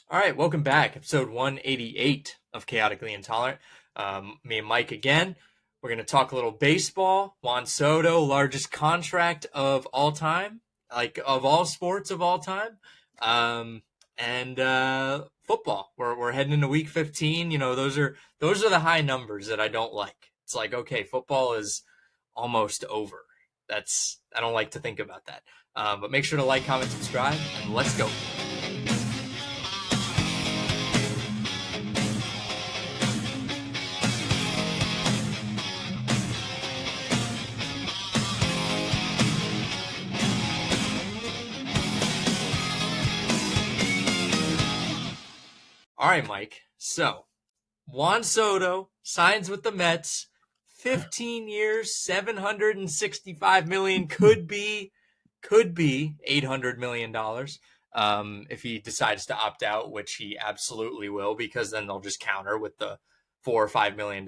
All right, welcome back. Episode 188 of Chaotically Intolerant. Me and Mike again. We're going to talk a little baseball. Juan Soto, largest contract of all time, like of all sports of all time. And football. We're heading into week 15. You know, those are the high numbers that I don't like. It's like, okay, football is almost over. I don't like to think about that. But make sure to like, comment, subscribe, and let's go. All right, Mike. So, Juan Soto signs with the Mets. 15 years, 765 million, could be $800 million. If he decides to opt out, which he absolutely will, because then they'll just counter with the $4 or $5 million.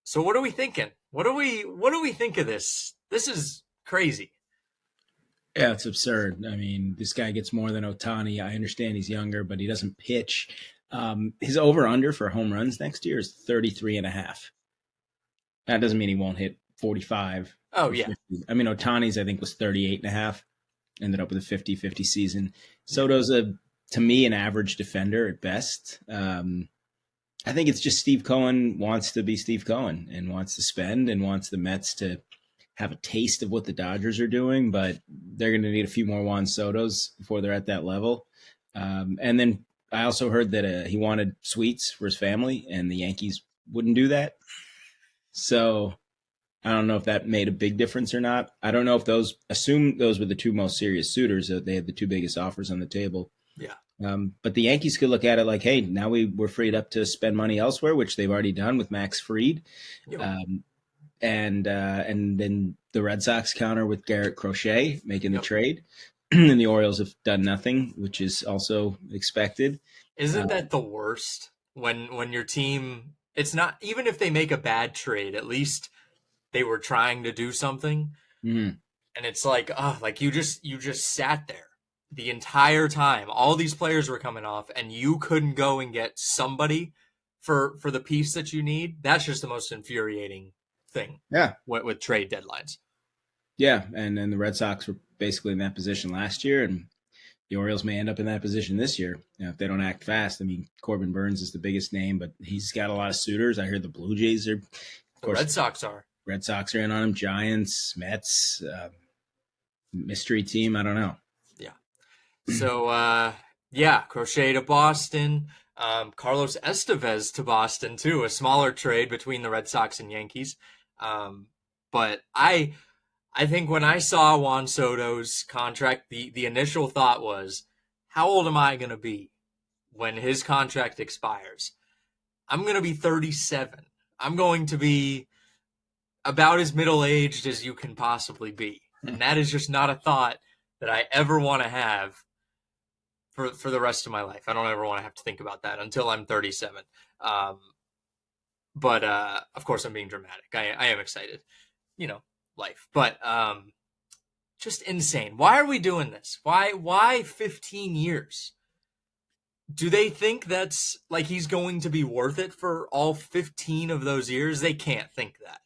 So what are we thinking? What do we think of this? This is crazy. Yeah, it's absurd. I mean, this guy gets more than Ohtani. I understand he's younger, but he doesn't pitch. His over-under for home runs next year is 33 and a half. That doesn't mean he won't hit 45. Oh, yeah. 50. I mean, Ohtani's, I think, was 38 and a half. Ended up with a 50-50 season. Soto's, to me, an average defender at best. I think it's just Steve Cohen wants to be Steve Cohen and wants to spend and wants the Mets to have a taste of what the Dodgers are doing, but they're going to need a few more Juan Sotos before they're at that level. And then I also heard that he wanted suites for his family, and the Yankees wouldn't do that. So I don't know if that made a big difference or not. I don't know if assume those were the two most serious suitors. That they had the two biggest offers on the table. Yeah. But the Yankees could look at it like, hey, now we're freed up to spend money elsewhere, which they've already done with Max Fried. Yep. And then the Red Sox counter with Garrett Crochet making the trade. And the Orioles have done nothing, which is also expected. Isn't that the worst when your team, it's not, even if they make a bad trade, at least they were trying to do something. Mm-hmm. And it's like, like you just sat there the entire time. All these players were coming off and you couldn't go and get somebody for the piece that you need. That's just the most infuriating thing. Yeah. With trade deadlines. Yeah. And then the Red Sox were basically in that position last year, and the Orioles may end up in that position this year, if they don't act fast. I mean, Corbin Burns is the biggest name, but he's got a lot of suitors. I heard the Blue Jays are, of course. Red Sox are. Red Sox are in on him. Giants, Mets, mystery team. I don't know. Yeah. So, Crochet to Boston. Carlos Estevez to Boston too, a smaller trade between the Red Sox and Yankees. But I think when I saw Juan Soto's contract, the initial thought was, how old am I going to be when his contract expires? I'm going to be 37. I'm going to be about as middle-aged as you can possibly be. And that is just not a thought that I ever want to have for the rest of my life. I don't ever want to have to think about that until I'm 37. But of course I'm being dramatic. I am excited, life, but just insane. Why are we doing this? Why 15 years? Do they think that's like he's going to be worth it for all 15 of those years? They can't think that.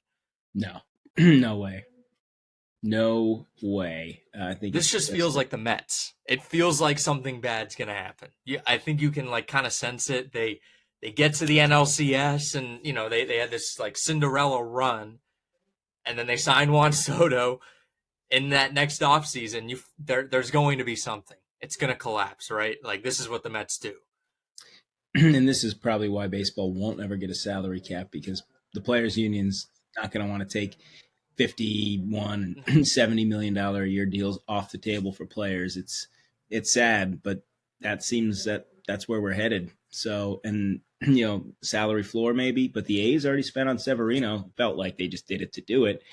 No, no way. No way. I think this just feels like the Mets. It feels like something bad's going to happen. I think you can kind of sense it. They get to the NLCS and, they had this Cinderella run, and then they sign Juan Soto in that next offseason. There's going to be something. It's going to collapse, right? This is what the Mets do. And this is probably why baseball won't ever get a salary cap, because the players' union's not going to want to take $51, $70 million a year deals off the table for players. It's sad, but that seems that's where we're headed. So, and salary floor maybe, but the A's already spent on Severino. Felt like they just did it to do it.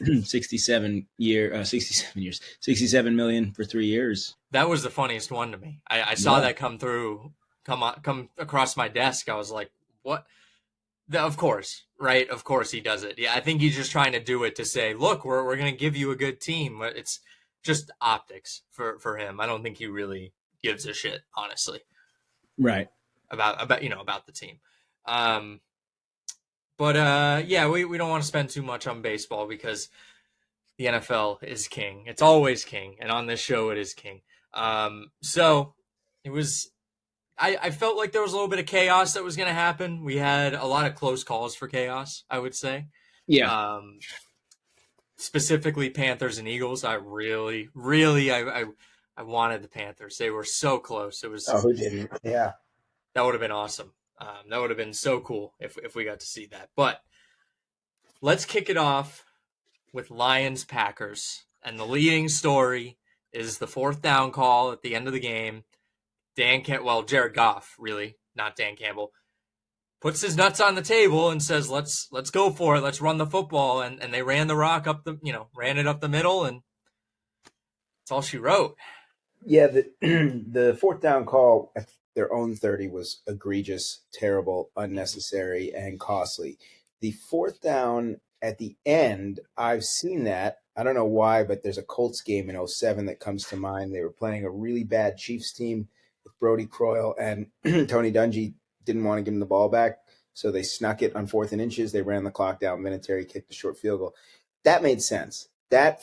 67 million for 3 years. That was the funniest one to me. I saw that come across my desk. I was like, what? Of course, right? Of course he does it. Yeah, I think he's just trying to do it to say, look, we're going to give you a good team. It's just optics for him. I don't think he really gives a shit, honestly, Right. about the team. Um, but yeah, we don't want to spend too much on baseball because the NFL is king. It's always king, and on this show it is king. So it was. I felt like there was a little bit of chaos that was going to happen. We had a lot of close calls for chaos, I would say. Yeah. Um, Specifically Panthers and Eagles. I really, really, I wanted the Panthers. They were so close. It was Oh, who didn't? Yeah. That would have been awesome. That would have been so cool if we got to see that. But let's kick it off with Lions Packers, and the leading story is the fourth down call at the end of the game. Jared Goff, really, not Dan Campbell, puts his nuts on the table and says, "Let's go for it. Let's run the football." And they ran the rock up ran it up the middle, and that's all she wrote. Yeah, the the fourth down call at their own 30 was egregious, terrible, unnecessary, and costly. The fourth down at the end, I've seen that. I don't know why, but there's a Colts game in '07 that comes to mind. They were playing a really bad Chiefs team with Brody Croyle, and Tony Dungy didn't want to give him the ball back, so they snuck it on 4th and inches. They ran the clock down. Vinatieri kicked a short field goal. That made sense. That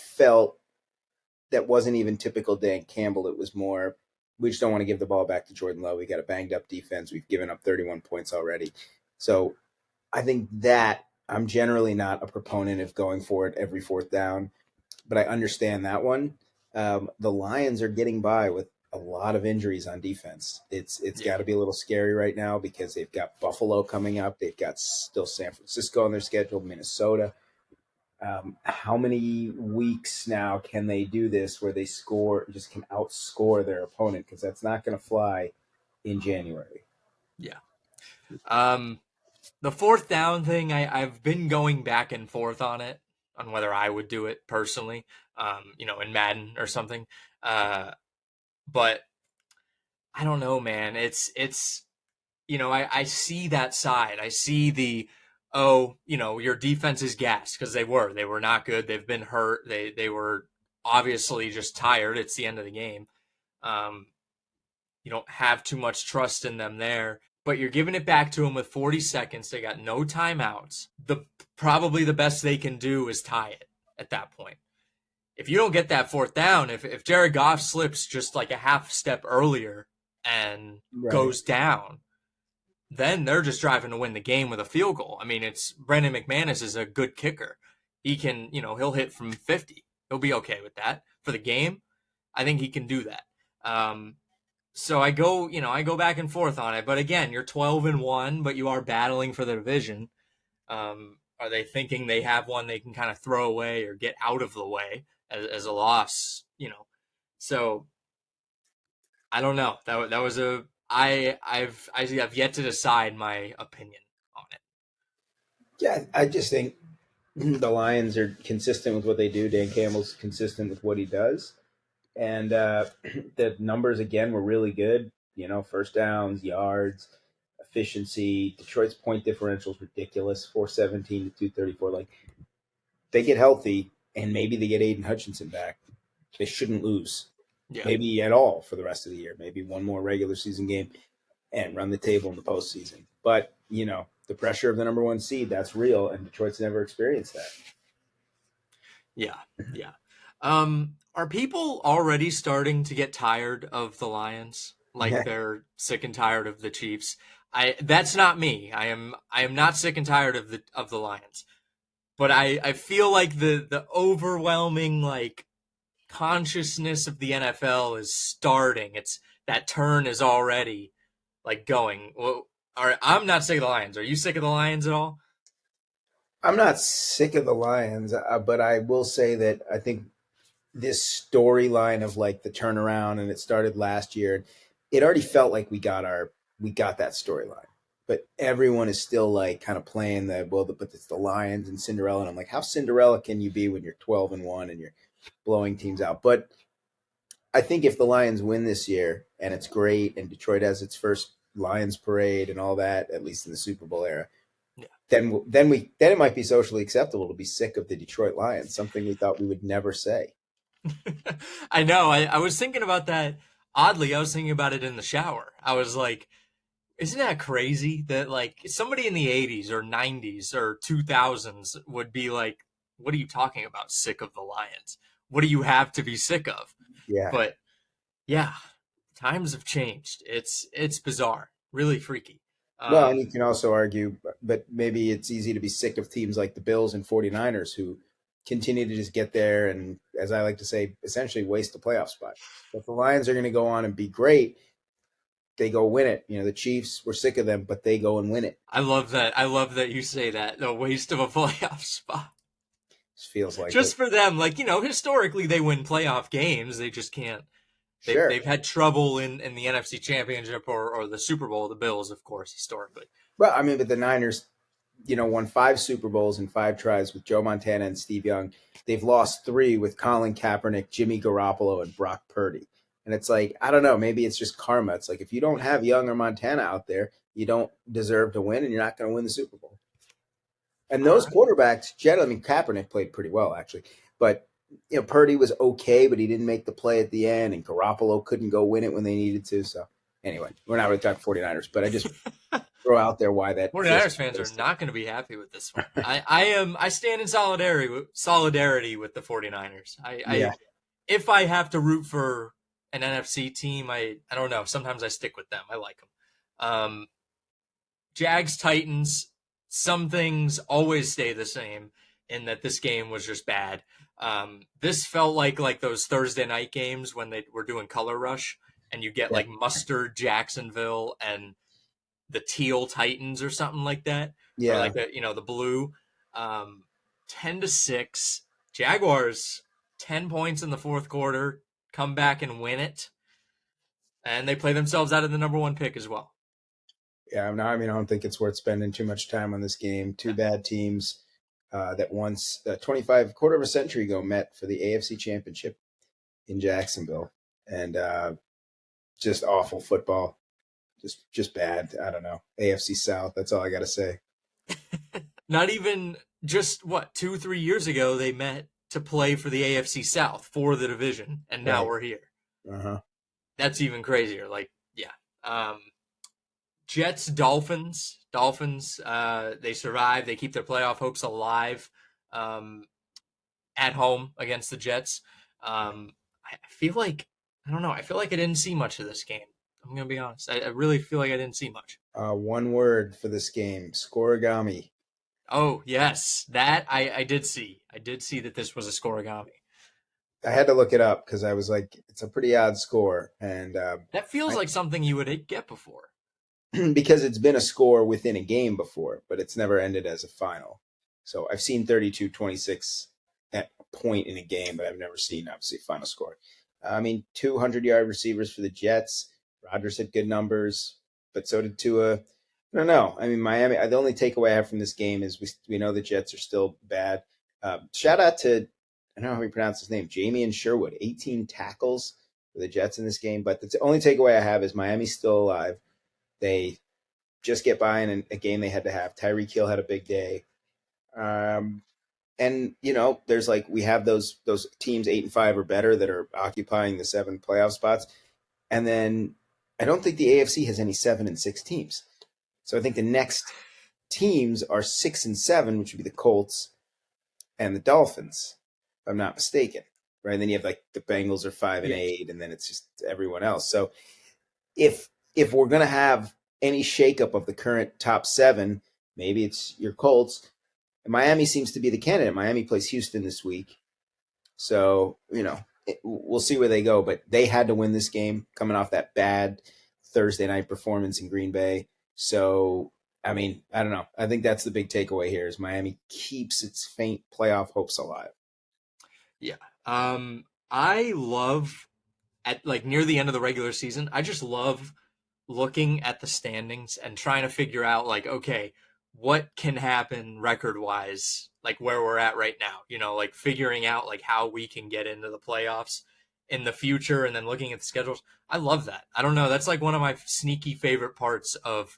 wasn't even typical Dan Campbell. It was more, we just don't want to give the ball back to Jordan Love. We got a banged up defense. We've given up 31 points already. So I think that I'm generally not a proponent of going for it every fourth down, but I understand that one. The Lions are getting by with a lot of injuries on defense. It's Yeah, got to be a little scary right now because they've got Buffalo coming up. They've got still San Francisco on their schedule, Minnesota. How many weeks now can they do this where they just can outscore their opponent? Because that's not going to fly in January. yeah. Um, the fourth down thing, I've been going back and forth on it, on whether I would do it personally, in Madden or something. But I don't know, man. I see that side. I see your defense is gassed because they were not good. They've been hurt. They were obviously just tired. It's the end of the game. Um, you don't have too much trust in them there, but you're giving it back to them with 40 seconds. They got no timeouts. Probably the best they can do is tie it at that point. If you don't get that fourth down, if Jared Goff slips just like a half step earlier and Right. goes down, then they're just driving to win the game with a field goal. I mean, it's Brendan McManus is a good kicker. He can, he'll hit from 50. He'll be okay with that for the game. I think he can do that. So I go back and forth on it. But again, you're 12-1, but you are battling for the division. Are they thinking they have one they can kind of throw away or get out of the way as a loss? So I don't know. That was a I've yet to decide my opinion on it. Yeah, I just think the Lions are consistent with what they do. Dan Campbell's consistent with what he does. And the numbers, again, were really good. First downs, yards, efficiency. Detroit's point differential is ridiculous, 417 to 234. Like, they get healthy and maybe they get Aiden Hutchinson back, they shouldn't lose, Yeah, maybe at all for the rest of the year. Maybe one more regular season game and run the table in the postseason. But, the pressure of the number one seed, that's real, and Detroit's never experienced that. yeah, yeah. Are people already starting to get tired of the Lions? Like they're sick and tired of the Chiefs? That's not me. I am not sick and tired of the Lions. But I feel like the overwhelming like consciousness of the NFL is starting. It's that turn is already like going. Well, I'm not sick of the Lions. Are you sick of the Lions at all? I'm not sick of the Lions, but I will say that I think this storyline of like the turnaround, and it started last year. It already felt like we got that storyline, but everyone is still like kind of playing but it's the Lions and Cinderella, and I'm like, how Cinderella can you be when you're 12-1 and you're blowing teams out? But I think if the Lions win this year and it's great, and Detroit has its first Lions parade and all that, at least in the Super Bowl era, then it might be socially acceptable to be sick of the Detroit Lions, something we thought we would never say. I know. I was thinking about that oddly, I was thinking about it in the shower. I was like, isn't that crazy that like somebody in the 80s or 90s or 2000s would be like, what are you talking about? Sick of the Lions. What do you have to be sick of? Yeah. But yeah, times have changed. It's bizarre, really freaky. Well, and you Um, can also argue, but maybe it's easy to be sick of teams like the Bills and 49ers who continue to just get there and, as I like to say, essentially waste the playoff spot. If the Lions are going to go on and be great, they go win it. The Chiefs, we're sick of them, but they go and win it. I love that. I love that you say that. The waste of a playoff spot. It feels like Just it. for them, like, historically they win playoff games. They just can't. Sure. They've had trouble in the NFC Championship or the Super Bowl. The Bills, of course, historically. Well, I mean, but the Niners, won 5 Super Bowls in 5 tries with Joe Montana and Steve Young. They've lost 3 with Colin Kaepernick, Jimmy Garoppolo, and Brock Purdy. And it's like, I don't know, maybe it's just karma. It's like if you don't have Young or Montana out there, you don't deserve to win, and you're not going to win the Super Bowl. And All those right. quarterbacks, generally, I mean, Kaepernick played pretty well, actually. But, Purdy was okay, but he didn't make the play at the end, and Garoppolo couldn't go win it when they needed to. So, anyway, we're not really talking 49ers, but I just throw out there why that 49ers fans are not going to be happy with this one. I stand in solidarity with the 49ers. Yeah. If I have to root for an NFC team, I don't know. Sometimes I stick with them. I like them. Jags Titans. Some things always stay the same in that this game was just bad. This felt like those Thursday night games when they were doing Color Rush, and you get Yeah. like Mustard Jacksonville and the Teal Titans or something like that, or Yeah. like the blue. 10-6. Jaguars 10 points in the fourth quarter, come back and win it, and they play themselves out of the number 1 pick as well. Yeah, I don't think it's worth spending too much time on this game. Two bad teams that once, 25 quarter of a century ago, met for the AFC Championship in Jacksonville, and just awful football, just bad. I don't know. AFC South. That's all I got to say. Not even just 2-3 years ago they met to play for the AFC South for the division, and now Right. we're here. Uh-huh. That's even crazier. Like, yeah. Jets, Dolphins. Dolphins, they survive. They keep their playoff hopes alive at home against the Jets. I feel like, I don't know. I feel like I didn't see much of this game. I'm going to be honest. I really feel like I didn't see much. One word for this game: scoregami. Oh, yes. That I did see. I did see that this was a scoregami. I had to look it up because I was like, it's a pretty odd score, and That feels like something you would get before. because it's been a score within a game before, but it's never ended as a final. So I've seen 32-26 at a point in a game, but I've never seen, obviously, final score. 200-yard receivers for the Jets. Rodgers had good numbers, but so did Tua. I don't know. Miami, the only takeaway I have from this game is we know the Jets are still bad. Shout out to, I don't know how we pronounce his name, Jamie Sherwood, 18 tackles for the Jets in this game. But the only takeaway I have is Miami's still alive. They just get by in a game they had to have. Tyreek Hill had a big day. And there's we have those teams 8-5 or better that are occupying the 7 playoff spots. And then I don't think the AFC has any 7-6 teams. So I think the next teams are 6-7, which would be the Colts and the Dolphins, if I'm not mistaken. Right. And then you have the Bengals are 5-8, and then it's just everyone else. So if we're going to have any shakeup of the current top 7, maybe it's your Colts. And Miami seems to be the candidate. Miami plays Houston this week. So, we'll see where they go. But they had to win this game coming off that bad Thursday night performance in Green Bay. So, I don't know. I think that's the big takeaway here is Miami keeps its faint playoff hopes alive. Yeah. I love at near the end of the regular season, I just love looking at the standings and trying to figure out okay, what can happen record-wise, where we're at right now, figuring out how we can get into the playoffs in the future, and then looking at the schedules. I love that. I don't know. That's one of my sneaky favorite parts of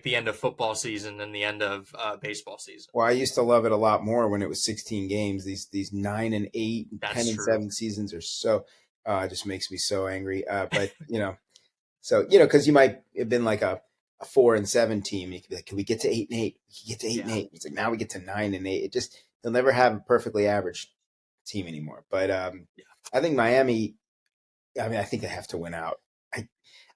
the end of football season and the end of baseball season. Well, I used to love it a lot more when it was 16 games. These 9-8, That's 10-7 seasons are so. It just makes me so angry. But so because you might have been like a 4-7 team. You could be like, can we get to 8-8? We can get to 8-8. It's like now we get to 9-8. It just they'll never have a perfectly average team anymore. But I think Miami. I mean, I think they have to win out.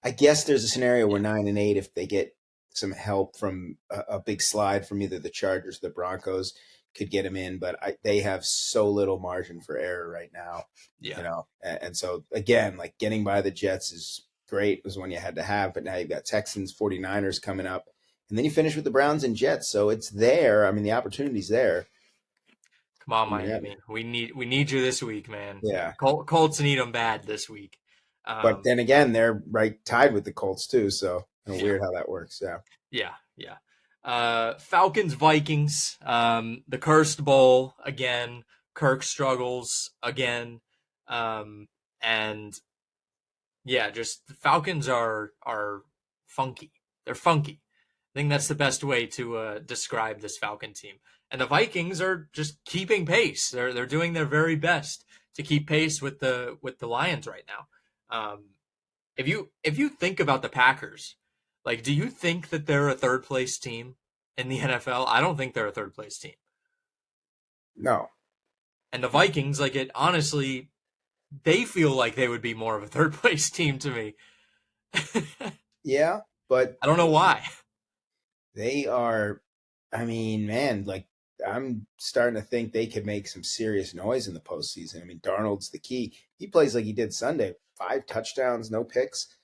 I guess there's a scenario where 9-8, if they get some help from a big slide from either the Chargers or the Broncos, could get them in. But they have so little margin for error right now. Yeah. And so again, like getting by the Jets is great. It was one you had to have, but now you've got Texans, 49ers coming up, and then you finish with the Browns and Jets. So it's there. I mean, the opportunity's there. Come on, Miami. We need you this week, man. Yeah. Colts need them bad this week. But then again, they're right tied with the Colts too. So weird how that works. Yeah. Yeah. Falcons, Vikings, the cursed bowl again. Kirk struggles again. And yeah, just the Falcons are funky. They're funky. I think that's the best way to describe this Falcon team. And the Vikings are just keeping pace. They're doing their very best to keep pace with the Lions right now. If you think about the Packers, like, do you think that they're a third place team in the NFL? I don't think they're a third place team. No. And the Vikings, like, it honestly, they feel like they would be more of a third place team to me. Yeah, but I don't know why. They are. I mean, man, like I'm starting to think they could make some serious noise in the postseason. I mean, Darnold's the key. He plays like he did Sunday. 5 touchdowns, no picks.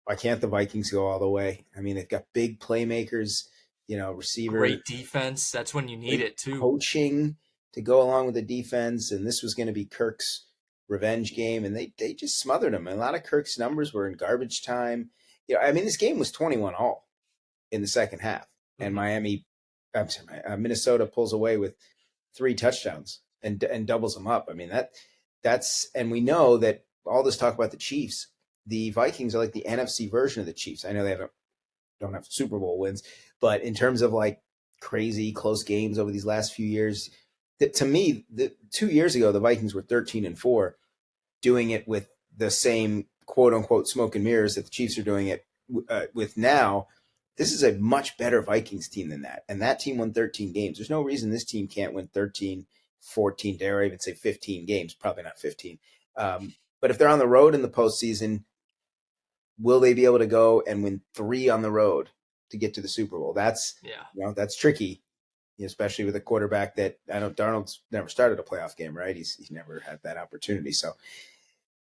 Why can't the Vikings go all the way? I mean, they've got big playmakers, receiver. Great defense. That's when you need it too. Coaching to go along with the defense, and this was going to be Kirk's revenge game, and they just smothered him. And a lot of Kirk's numbers were in garbage time. I mean, this game was 21-all in the second half, and Minnesota pulls away with 3 touchdowns and doubles them up. I mean, that's and we know that all this talk about the Chiefs, the Vikings are like the NFC version of the Chiefs. I know they don't have Super Bowl wins, but in terms of like crazy close games over these last few years, to me, 2 years ago the Vikings were 13-4, doing it with the same quote unquote smoke and mirrors that the Chiefs are doing it with now. This is a much better Vikings team than that. And that team won 13 games. There's no reason this team can't win 13, 14, dare I even say 15 games. Probably not 15. But if they're on the road in the postseason, will they be able to go and win 3 on the road to get to the Super Bowl? That's tricky, especially with a quarterback that I know Darnold's never started a playoff game, right? He's never had that opportunity. So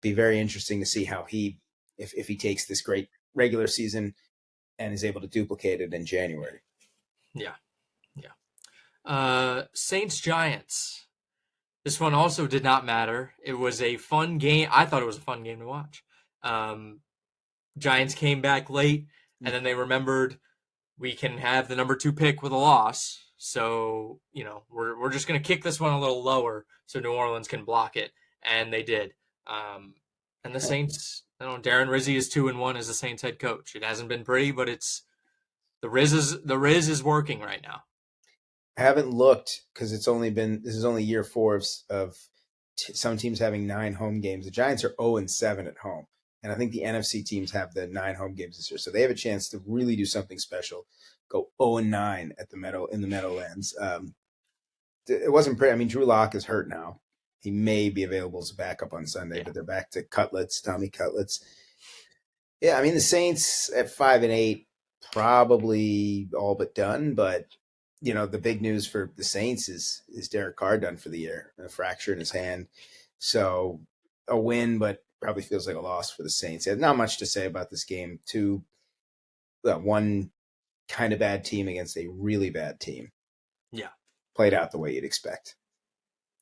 be very interesting to see how if he takes this great regular season and is able to duplicate it in January. Yeah. Saints Giants. This one also did not matter. It was a fun game. I thought it was a fun game to watch. Giants came back late, and then they remembered we can have the number 2 pick with a loss. So, we're just going to kick this one a little lower so New Orleans can block it. And they did. And the Saints, Darren Rizzi is 2-1 as the Saints head coach. It hasn't been pretty, but the Riz is working right now. I haven't looked because this is only year 4 of some teams having 9 home games. The Giants are 0-7 at home, and I think the NFC teams have the 9 home games this year, so they have a chance to really do something special. Go 0-9 in the Meadowlands. It wasn't pretty. I mean, Drew Lock is hurt now. He may be available as a backup on Sunday, but they're back to Tommy Cutlets. Yeah, I mean, the Saints at 5-8, probably all but done. But, the big news for the Saints is Derek Carr done for the year, a fracture in his hand. So a win, but probably feels like a loss for the Saints. Yeah, not much to say about this game. One kind of bad team against a really bad team. Yeah. Played out the way you'd expect.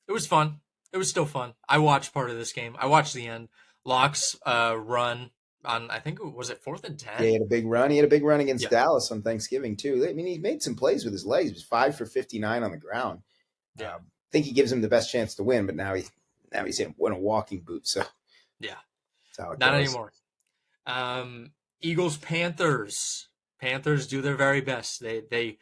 It was fun. It was still fun. I watched part of this game. I watched the end. Locke's run on, I think, was it 4th and 10? Yeah, he had a big run. He had a big run against Dallas on Thanksgiving, too. I mean, he made some plays with his legs. He was 5 for 59 on the ground. Yeah. I think he gives him the best chance to win, but now he's in a walking boot. So yeah, that's how it not goes. Anymore. Eagles, Panthers. Panthers do their very best. They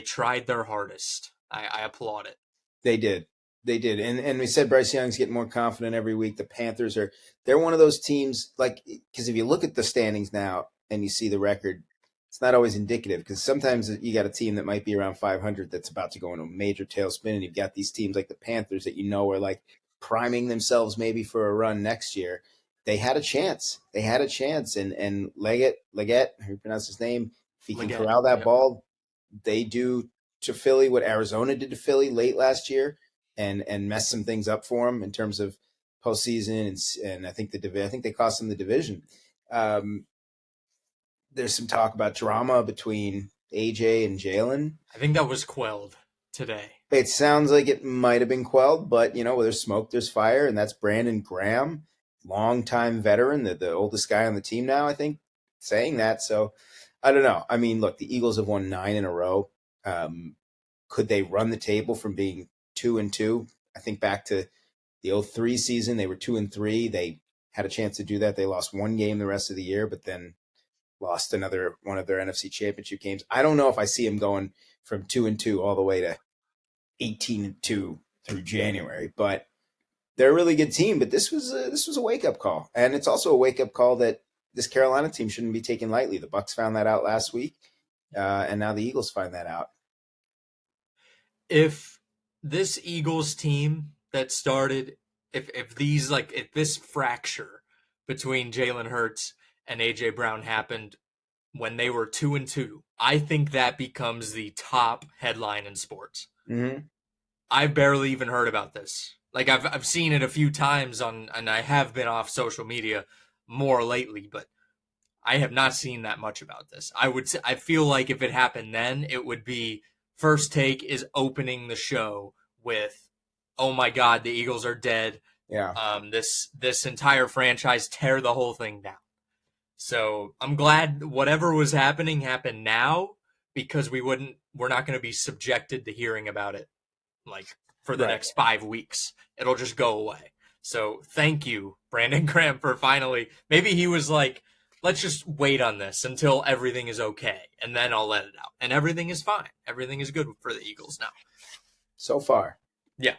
tried their hardest. I applaud it. They did. They did, and we said Bryce Young's getting more confident every week. The Panthers they're one of those teams, like, because if you look at the standings now and you see the record, it's not always indicative, because sometimes you got a team that might be around 500 that's about to go into a major tailspin, and you've got these teams like the Panthers that are like priming themselves maybe for a run next year. They had a chance. And Leggett, how you pronounce his name, if he can Leggett, corral that yep. ball, they do to Philly what Arizona did to Philly late last year, and mess some things up for them in terms of postseason, and I think they cost them the division. There's some talk about drama between AJ and Jalen. I think that was quelled today. It sounds like it might have been quelled, but where there's smoke, there's fire, and that's Brandon Graham, longtime veteran, the oldest guy on the team now, I think, saying that. So I don't know. I mean, look, the Eagles have won 9 in a row. Could they run the table from being 2-2? I think back to the 2003 season, they were 2-3. They had a chance to do that. They lost one game the rest of the year, but then lost another one of their NFC Championship games. I don't know if I see them going from 2-2 all the way to 18-2 through January, but they're a really good team. But this was a wake up call, and it's also a wake up call that this Carolina team shouldn't be taken lightly. The Bucs found that out last week, and now the Eagles find that out. If this Eagles team that started, if this fracture between Jalen Hurts and AJ Brown happened when they were 2-2, I think that becomes the top headline in sports. Mm-hmm. I've barely even heard about this. Like, I've seen it a few times and I have been off social media more lately, but I have not seen that much about this. I feel like if it happened then, it would be First Take is opening the show with, "Oh my God, the Eagles are dead." Yeah. This entire franchise, tear the whole thing down. So I'm glad whatever was happening happened now, because we're not going to be subjected to hearing about it like for the next 5 weeks. It'll just go away. So thank you, Brandon Graham, for finally, maybe he was like, let's just wait on this until everything is okay, and then I'll let it out. And everything is fine. Everything is good for the Eagles now. So far. Yeah.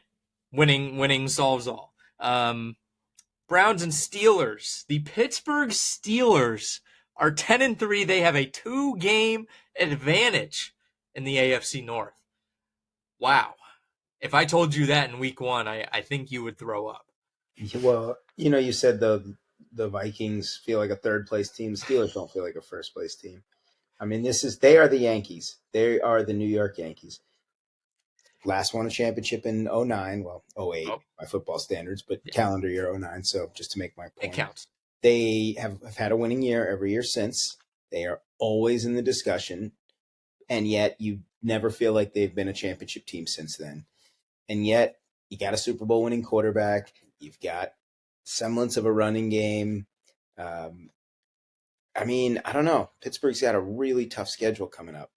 Winning solves all. Browns and Steelers. The Pittsburgh Steelers are 10-3. They have a 2-game advantage in the AFC North. Wow. If I told you that in week 1, I think you would throw up. Well, you said the Vikings feel like a third place team. The Steelers don't feel like a first place team. I mean, they are the Yankees. They are the New York Yankees. Last won a championship in 2009, well, 2008 by football standards, but calendar year 2009. So just to make my point, it counts. They have had a winning year every year since. They are always in the discussion, and yet you never feel like they've been a championship team since then. And yet you got a Super Bowl winning quarterback. You've got semblance of a running game. I mean, I don't know. Pittsburgh's got a really tough schedule coming up.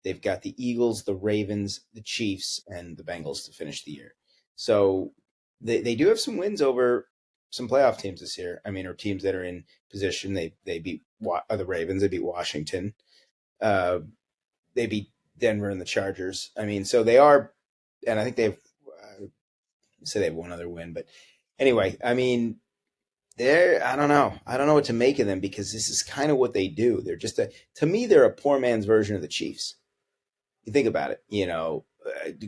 They've got the Eagles, the Ravens, the Chiefs, and the Bengals to finish the year. So they do have some wins over some playoff teams this year. I mean, or teams that are in position. They beat the Ravens. They beat Washington. They beat Denver and the Chargers. I mean, so they are, and I think they've said they have one other win. But anyway, I mean, I don't know. I don't know what to make of them, because this is kind of what they do. They're just to me, they're a poor man's version of the Chiefs. You think about it,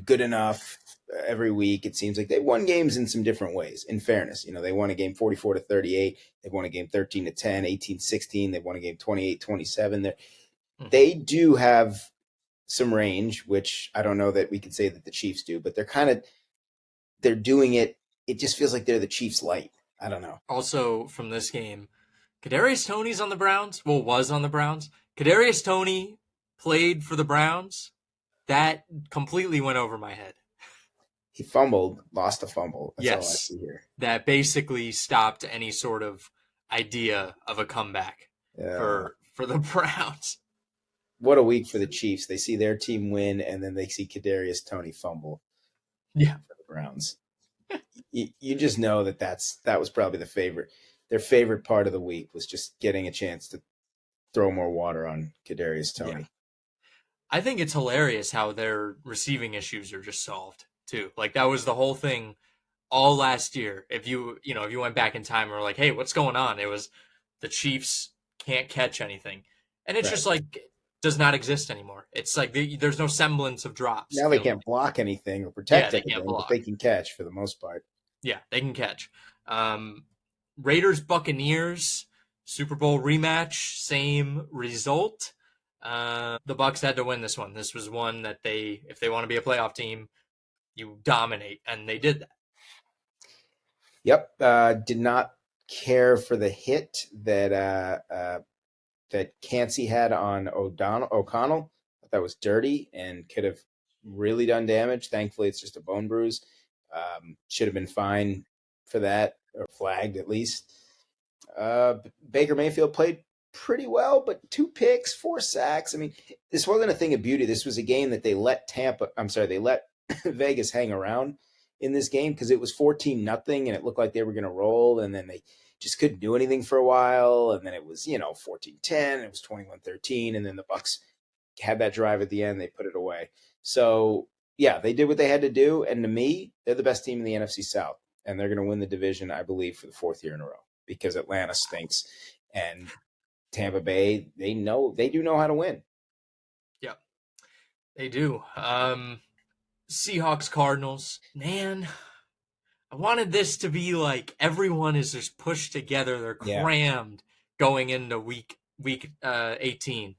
good enough every week. It seems like they've won games in some different ways. In fairness, they won a game 44-38. They've won a game 13-10, 18-16. They've won a game 28-27. They do have some range, which I don't know that we could say that the Chiefs do, but they're doing it. It just feels like they're the Chiefs light. I don't know. Also, from this game, Kadarius Toney's on the Browns. Well, was on the Browns. Kadarius Toney played for the Browns. That completely went over my head. He fumbled, lost a fumble. That's all I Yes, see here. that basically stopped any sort of idea of a comeback for the Browns. What a week for the Chiefs. They see their team win, and then they see Kadarius Toney fumble. Yeah, for the Browns. You just know that was probably their favorite part of the week, was just getting a chance to throw more water on Kadarius Toney. Yeah. I think it's hilarious how their receiving issues are just solved too. Like that was the whole thing all last year. If you went back in time and were like, hey, what's going on? It was the Chiefs can't catch anything. And it's Right. just like does not exist anymore. It's like there's no semblance of drops. Now they can't block anything or Yeah, protect they can't anything, but they block. can catch for the most part. Yeah, they can catch. Um, Raiders Buccaneers Super Bowl rematch, same result. The Bucks had to win this one. This was one that if they want to be a playoff team, you dominate, and they did that. Yep. Did not care for the hit that Cansey had on O'Connell. That was dirty and could have really done damage. Thankfully, it's just a bone bruise. Should have been fine for that, or flagged at least. Baker Mayfield played pretty well, but 2 picks, 4 sacks. I mean, this wasn't a thing of beauty. This was a game that they let they let Vegas hang around in this game because it was 14-0 and it looked like they were going to roll, and then they just couldn't do anything for a while, and then it was 14-10, it was 21-13, and then the Bucks had that drive at the end, they put it away. So yeah, they did what they had to do, and to me, they're the best team in the NFC South, and they're going to win the division, I believe, for the 4th year in a row because Atlanta stinks, and Tampa Bay, they do know how to win. Yeah, they do. Seahawks Cardinals, man. I wanted this to be like everyone is just pushed together. They're crammed going into week 18,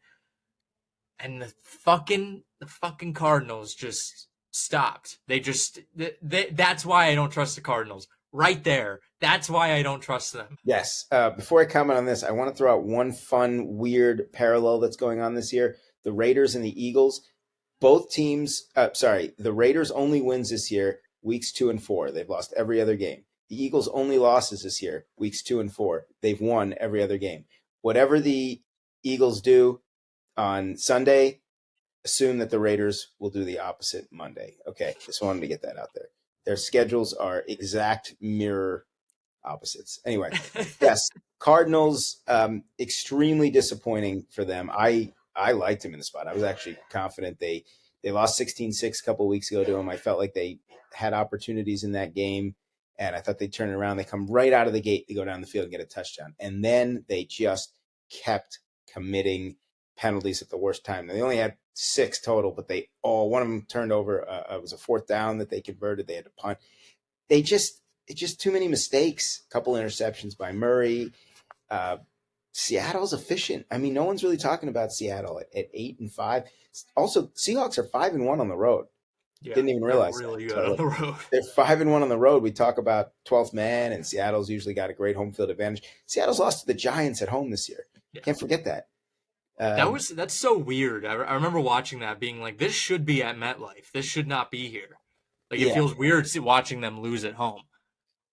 and the fucking Cardinals just stopped. That's why I don't trust the Cardinals. Right there. That's why I don't trust them. Yes. Before I comment on this, I want to throw out one fun, weird parallel that's going on this year. The Raiders and the Eagles, both teams. The Raiders only wins this year weeks 2 and 4. They've lost every other game. The Eagles only losses this year weeks 2 and 4. They've won every other game. Whatever the Eagles do on Sunday, assume that the Raiders will do the opposite Monday. Okay, just wanted to get that out there. Their schedules are exact mirror opposites. Anyway, yes, Cardinals, extremely disappointing for them. I liked him in the spot. I was actually confident they lost 16-6 a couple of weeks ago to him. I felt like they had opportunities in that game, and I thought they'd turn it around. They come right out of the gate to go down the field and get a touchdown, and then they just kept committing penalties at the worst time. They only had 6 total, but one of them turned over. It was a 4th down that they converted. They had to punt. It's just too many mistakes. A couple interceptions by Murray. Seattle's efficient. I mean, no one's really talking about Seattle at 8-5. Also, Seahawks are 5-1 on the road. Yeah, didn't even realize really that. good on the road. They're 5-1 on the road. We talk about 12th man, and Seattle's usually got a great home field advantage. Seattle's lost to the Giants at home this year. Yeah. Can't forget that. That's so weird. I remember watching that, being like, this should be at MetLife. This should not be here. Like, it feels weird watching them lose at home.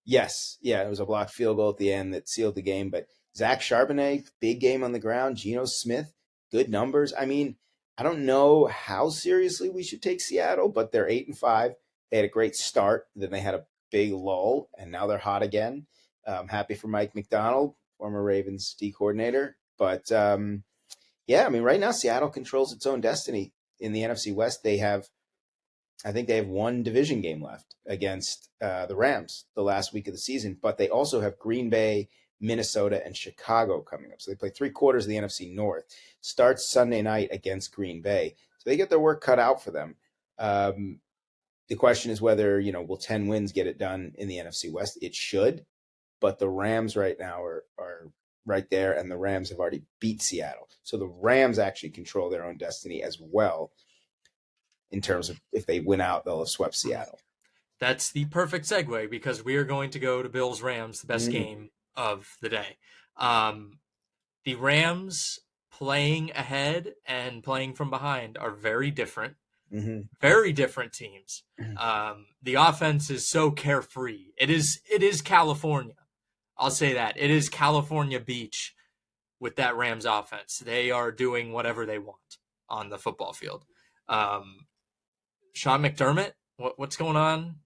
Yes. Yeah, it was a blocked field goal at the end that sealed the game. But Zach Charbonnet, big game on the ground. Geno Smith, good numbers. I mean, I don't know how seriously we should take Seattle, but they're 8-5. They had a great start. Then they had a big lull, and now they're hot again. I'm happy for Mike McDonald, former Ravens D coordinator. But yeah, I mean, right now Seattle controls its own destiny in the NFC West. I think they have 1 division game left against the Rams the last week of the season, but they also have Green Bay, Minnesota, and Chicago coming up. So they play 3 quarters of the NFC North. Starts Sunday night against Green Bay. So they get their work cut out for them. The question is whether, will 10 wins get it done in the NFC West? It should, but the Rams right now are right there, and the Rams have already beat Seattle. So the Rams actually control their own destiny as well. In terms of if they win out, they'll have swept Seattle. That's the perfect segue because we are going to go to Bills Rams, the best game of the day. The Rams playing ahead and playing from behind are very different. Very different teams. The offense is so carefree. It is California. I'll say that. It is California beach with that Rams offense. They are doing whatever they want on the football field. Sean McDermott, what's going on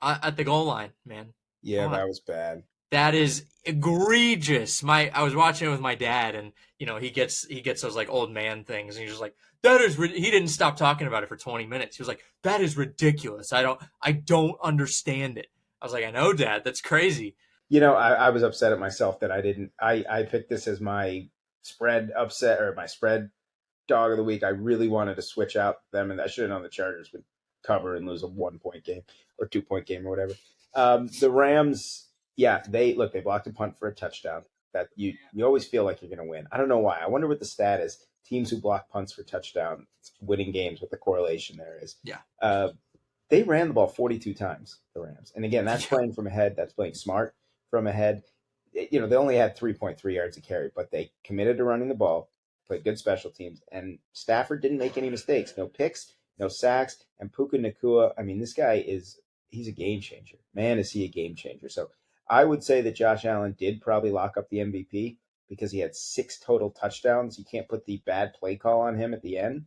at the goal line, man? Yeah, that was bad. That is egregious. I was watching it with my dad, and he gets those like old man things, and he's just like, that is. He didn't stop talking about it for 20 minutes. He was like, that is ridiculous. I don't understand it. I was like, I know, Dad. That's crazy. I was upset at myself that I picked this as my spread upset or my spread dog of the week. I really wanted to switch out them, and I should have known the Chargers would cover and lose a 1 point game or 2 point game or whatever. The Rams, yeah, they blocked a punt for a touchdown. That you always feel like you're going to win. I don't know why. I wonder what the stat is. Teams who block punts for touchdowns winning games, what the correlation there is. Yeah. They ran the ball 42 times, the Rams, and again, that's playing from ahead. That's playing smart from ahead. They only had 3.3 yards a carry, but they committed to running the ball, played good special teams, and Stafford didn't make any mistakes. No picks, no sacks, and Puka Nacua. I mean, this guy he's a game changer. Man, is he a game changer. So I would say that Josh Allen did probably lock up the MVP because he had 6 total touchdowns. You can't put the bad play call on him at the end.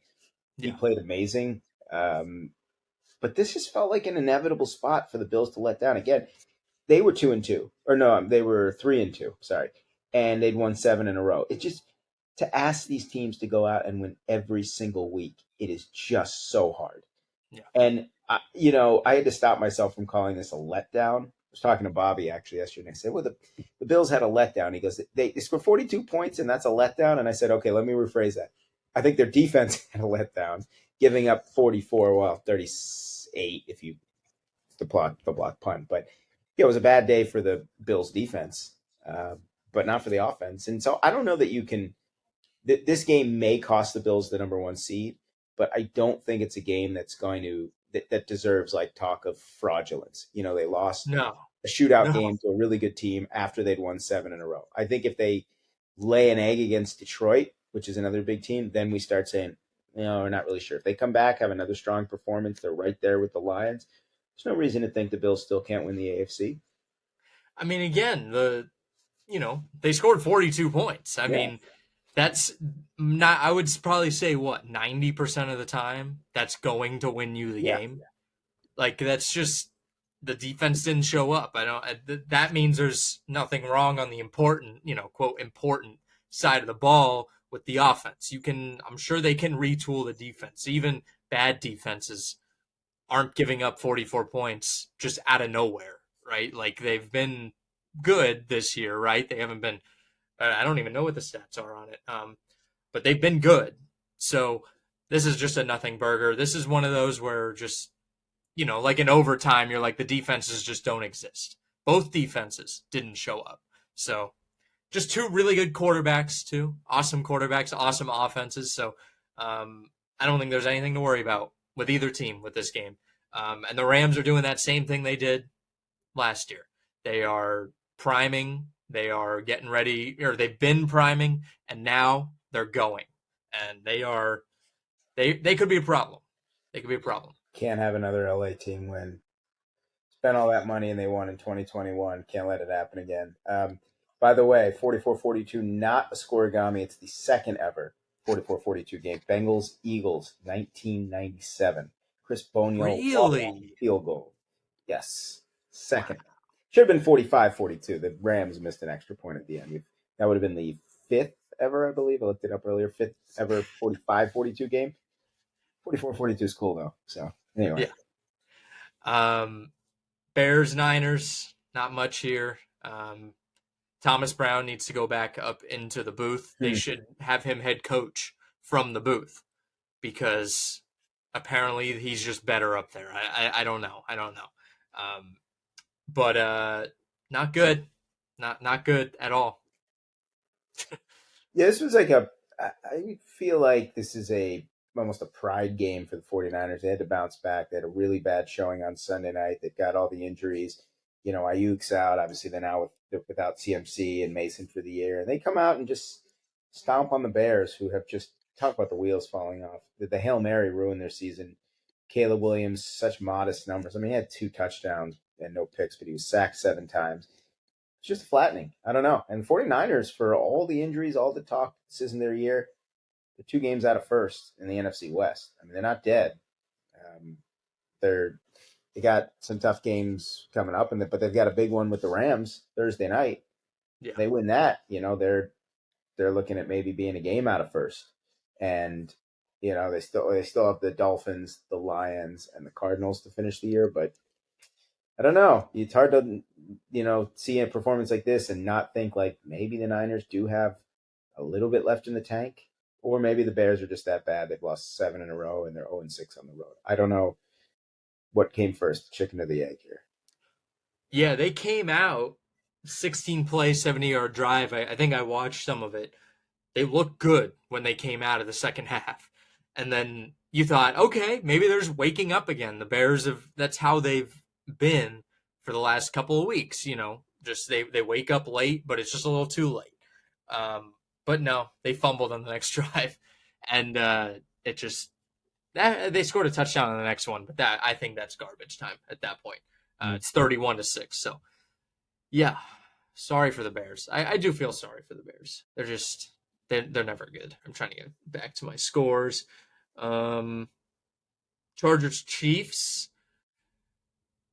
He played amazing. But this just felt like an inevitable spot for the Bills to let down. Again, they were 2-2, or no, they were 3-2. Sorry, and they'd won 7 in a row. It just to ask these teams to go out and win every single week, it is just so hard. Yeah. And I had to stop myself from calling this a letdown. I was talking to Bobby actually yesterday. I said, "Well, the Bills had a letdown." He goes, "They scored 42 points, and that's a letdown." And I said, "Okay, let me rephrase that. I think their defense had a letdown, giving up 44, 38 if you the block punt, but." Yeah, it was a bad day for the Bills defense, but not for the offense. And so I don't know that you can this game may cost the Bills the number 1 seed, but I don't think it's a game that's going to that deserves like talk of fraudulence. They lost No. a shootout No. game to a really good team after they'd won 7 in a row. I think if they lay an egg against Detroit, which is another big team, then we start saying, we're not really sure. If they come back, have another strong performance, they're right there with the Lions. There's no reason to think the Bills still can't win the AFC. I mean, again, they scored 42 points. I mean, that's not, I would probably say 90% of the time that's going to win you the game. Like, that's just, the defense didn't show up. That means there's nothing wrong on the important, quote, important side of the ball with the offense. I'm sure they can retool the defense. Even bad defenses aren't giving up 44 points just out of nowhere, right? Like, they've been good this year, right? They haven't been, I don't even know what the stats are on it, but they've been good. So this is just a nothing burger. This is one of those where just, like in overtime, you're like, the defenses just don't exist. Both defenses didn't show up. So just 2 really good quarterbacks, too. Awesome quarterbacks, awesome offenses. So I don't think there's anything to worry about with either team with this game. And the Rams are doing that same thing they did last year. They are priming, they are getting ready, or they've been priming, and now they're going. And they could be a problem. They could be a problem. Can't have another LA team win. Spent all that money and they won in 2021. Can't let it happen again. By the way, 44-42, not a scoregami. It's the second ever 44-42 game. Bengals, Eagles, 1997. Chris Boniol Really? field goal. Yes. Second. Should have been 45-42. The Rams missed an extra point at the end. That would have been the 5th ever, I believe. I looked it up earlier. 5th ever 45-42 game. 44-42 is cool, though. So, anyway. Yeah. Bears, Niners, not much here. Thomas Brown needs to go back up into the booth. They should have him head coach from the booth because apparently he's just better up there. I don't know. But not good. Not good at all. Yeah, this was like I feel like this is almost a pride game for the 49ers. They had to bounce back. They had a really bad showing on Sunday night. They've got all the injuries. Ayuk's out. Obviously, they're now without CMC and Mason for the year. And they come out and just stomp on the Bears, who have just talk about the wheels falling off. The Hail Mary ruined their season. Caleb Williams, such modest numbers. I mean, he had 2 touchdowns and no picks, but he was sacked 7 times. It's just flattening. I don't know. And 49ers, for all the injuries, all the talk, this isn't their year. They're 2 games out of first in the NFC West. I mean, they're not dead. They're They got some tough games coming up, but they've got a big one with the Rams Thursday night. Yeah. They win that, they're looking at maybe being a game out of first, and they still have the Dolphins, the Lions, and the Cardinals to finish the year. But I don't know. It's hard to see a performance like this and not think like maybe the Niners do have a little bit left in the tank, or maybe the Bears are just that bad. They've lost 7 in a row and they're 0-6 on the road. I don't know what came first, the chicken or the egg here. Yeah, they came out 16 play, 70-yard drive. I think I watched some of it. They looked good when they came out of the second half. And then you thought, okay, maybe there's waking up again. The Bears that's how they've been for the last couple of weeks, just they wake up late, but it's just a little too late. But no, they fumbled on the next drive, and it just they scored a touchdown on the next one, but I think that's garbage time at that point. It's 31-6. So yeah, sorry for the Bears. I do feel sorry for the Bears. They're never good. I'm trying to get back to my scores. Chargers Chiefs.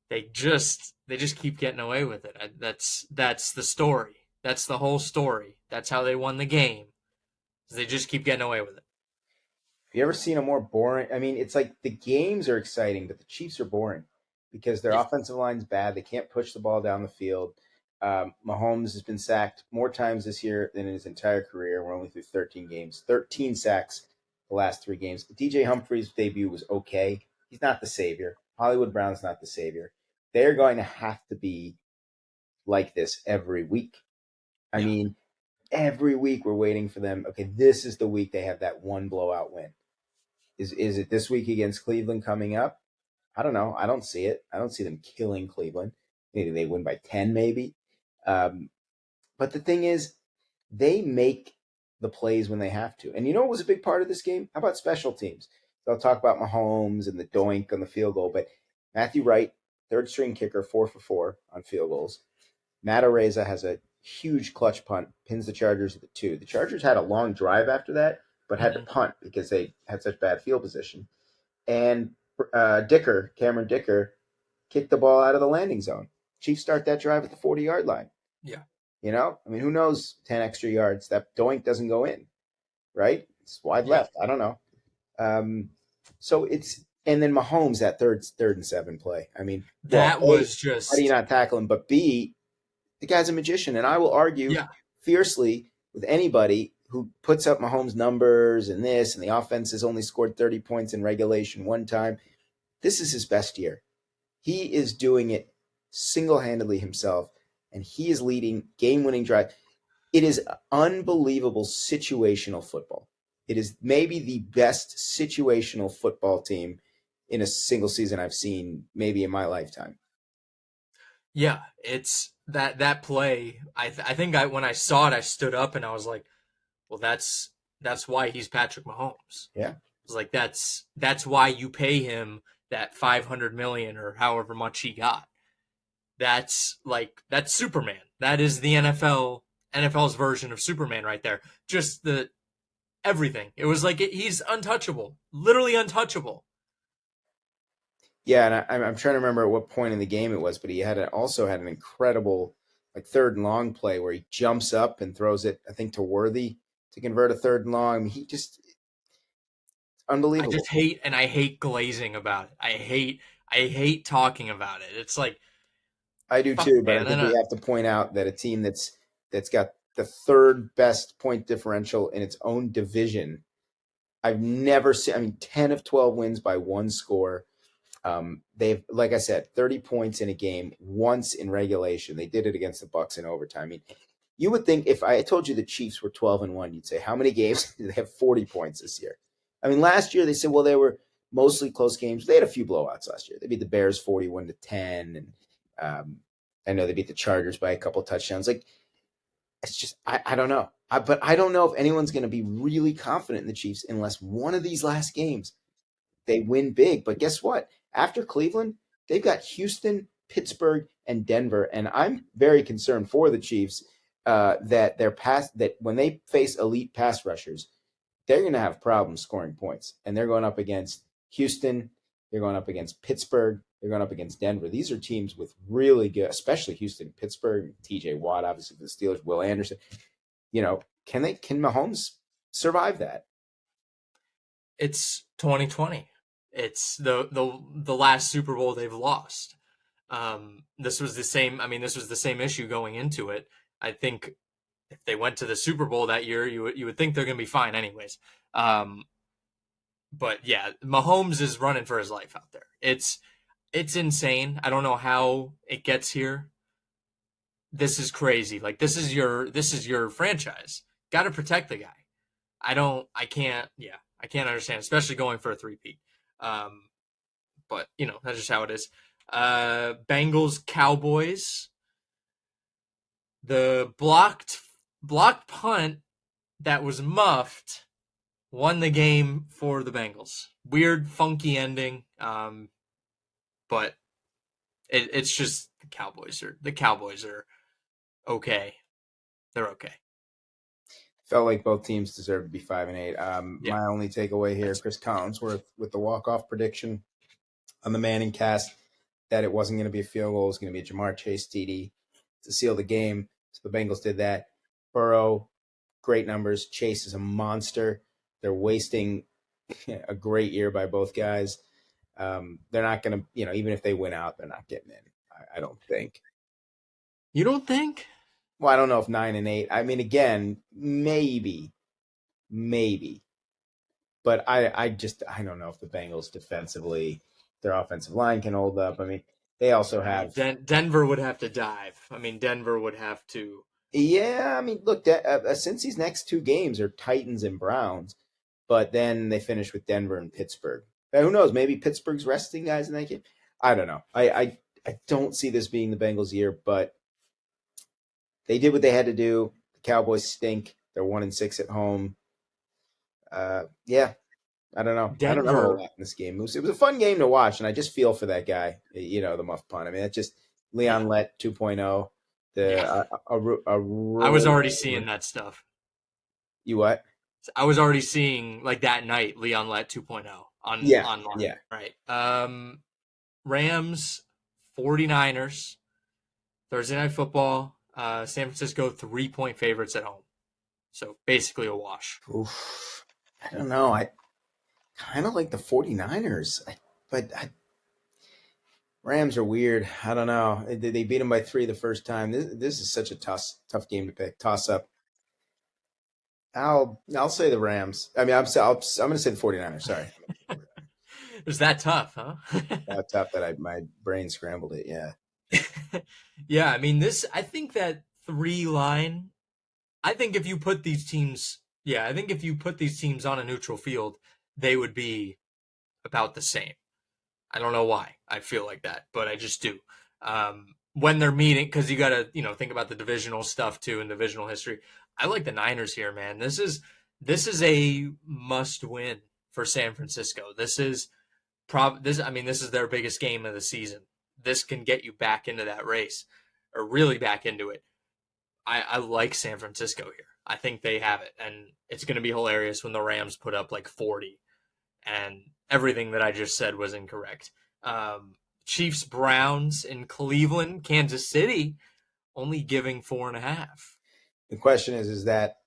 They just keep getting away with it. That's the story. That's the whole story. That's how they won the game. They just keep getting away with it. Have you ever seen a more boring? I mean, it's like the games are exciting, but the Chiefs are boring because their offensive line's bad. They can't push the ball down the field. Mahomes has been sacked more times this year than in his entire career. We're only through 13 games. 13 sacks the last 3 games. DJ Humphrey's debut was okay. He's not the savior. Hollywood Brown's not the savior. They're going to have to be like this every week. I mean, every week we're waiting for them. Okay, this is the week they have that one blowout win. Is it this week against Cleveland coming up? I don't know. I don't see it. I don't see them killing Cleveland. Maybe they win by 10, maybe. But the thing is, they make the plays when they have to. And you know what was a big part of this game? How about special teams? They'll talk about Mahomes and the doink on the field goal, but Matthew Wright, third string kicker, 4 for 4 on field goals. Matt Araiza has a huge clutch punt, pins the Chargers at the 2. The Chargers had a long drive after that, but had to punt because they had such bad field position. And Cameron Dicker, kicked the ball out of the landing zone. Chiefs start that drive at the 40-yard line. Yeah. I mean, who knows 10 extra yards? That doink doesn't go in, right? It's wide left. I don't know. And then Mahomes, that third and 7 play. I mean, was just. How do you not tackle him? But B, the guy's a magician. And I will argue fiercely with anybody who puts up Mahomes' numbers and this, and the offense has only scored 30 points in regulation one time. This is his best year. He is doing it single-handedly himself, and he is leading game-winning drive. It is unbelievable situational football. It is maybe the best situational football team in a single season I've seen maybe in my lifetime. Yeah, it's that play. I think when I saw it, I stood up and I was like, well, that's why he's Patrick Mahomes. Yeah. It's like that's why you pay him that $500 million or however much he got. That's Superman. That is the NFL's version of Superman right there. Just everything. It was like he's untouchable, literally untouchable. Yeah, and I'm trying to remember at what point in the game it was, but he also had an incredible third and long play where he jumps up and throws it, I think, to Worthy to convert a third and long. I mean, he just unbelievable. I hate glazing about it. I hate talking about it. It's like I do too, but I think we have to point out that a team that's got the third best point differential in its own division. I've never seen. I mean, 10 of 12 wins by one score. They've, like I said, 30 points in a game once in regulation. They did it against the Bucks in overtime. I mean, you would think if I told you the Chiefs were 12-1, you'd say, how many games did they have 40 points this year? I mean, last year they said, well, they were mostly close games. They had a few blowouts last year. They beat the Bears 41-10, and I know they beat the Chargers by a couple touchdowns. Like, it's just I don't know. But I don't know if anyone's going to be really confident in the Chiefs unless one of these last games they win big. But guess what? After Cleveland, they've got Houston, Pittsburgh, and Denver, and I'm very concerned for the Chiefs that when they face elite pass rushers, they're going to have problems scoring points, and they're going up against Houston They're going up against Pittsburgh. They're going up against Denver. These are teams with really good, especially Houston, Pittsburgh, TJ Watt, obviously for the Steelers, Will Anderson. Can Mahomes survive that? It's 2020. It's the last Super Bowl they've lost. This was the same. I mean, this was the same issue going into it. I think if they went to the Super Bowl that year, you would think they're going to be fine anyways. But yeah, Mahomes is running for his life out there. It's insane. I don't know how it gets here. This is crazy. Like this is your franchise. Got to protect the guy. I can't understand, especially going for a three-peat. But that's just how it is. Bengals Cowboys. The blocked punt that was muffed won the game for the Bengals. Weird, funky ending. But it's just the Cowboys are okay. They're okay. Felt like both teams deserve to be 5-8. Yeah. My only takeaway here, Chris Collinsworth with the walk-off prediction on the Manning cast that it wasn't going to be a field goal, it was going to be a Jamar Chase TD to seal the game. So the Bengals did that. Burrow, great numbers. Chase is a monster. They're wasting a great year by both guys. They're not going to, even if they win out, they're not getting in. I don't think. You don't think? Well, I don't know if 9-8. I mean, again, maybe, but I don't know if the Bengals defensively, their offensive line can hold up. I mean, they also have Denver would have to dive. I mean, Denver would have to. Yeah, I mean, look, since these next two games are Titans and Browns, but then they finish with Denver and Pittsburgh. Now, who knows? Maybe Pittsburgh's resting guys in that game. I don't know. I don't see this being the Bengals' year, but they did what they had to do. The Cowboys stink. They're 1-6 at home. Yeah, I don't know. I don't know a whole lot in this game. It was a fun game to watch, and I just feel for that guy. The muff punt. I mean, that's just Leon Lett 2.0. I was already seeing that stuff. You what? I was already seeing like that night Leon Lett 2.0 online. Yeah. Right. Rams 49ers Thursday Night Football. San Francisco 3-point favorites at home. So basically a wash. Oof. I don't know. I kind of like the 49ers, but Rams are weird. I don't know. They beat them by 3 the first time. This is such a tough game to pick. Toss up. I'll say the Rams. I mean, I'm going to say the 49ers. Sorry. It was that tough, huh? That tough that my brain scrambled it. Yeah. Yeah. I mean, I think that 3 line. I think if you put these teams on a neutral field, they would be about the same. I don't know why I feel like that, but I just do. When they're meeting, because you got to, think about the divisional stuff too and divisional history. I like the Niners here, man. This is a must win for San Francisco. This is their biggest game of the season. This can get you back into that race, or really back into it. I like San Francisco here. I think they have it, and it's going to be hilarious when the Rams put up like 40, and everything that I just said was incorrect. Chiefs Browns in Cleveland, Kansas City, only giving 4.5. The question is that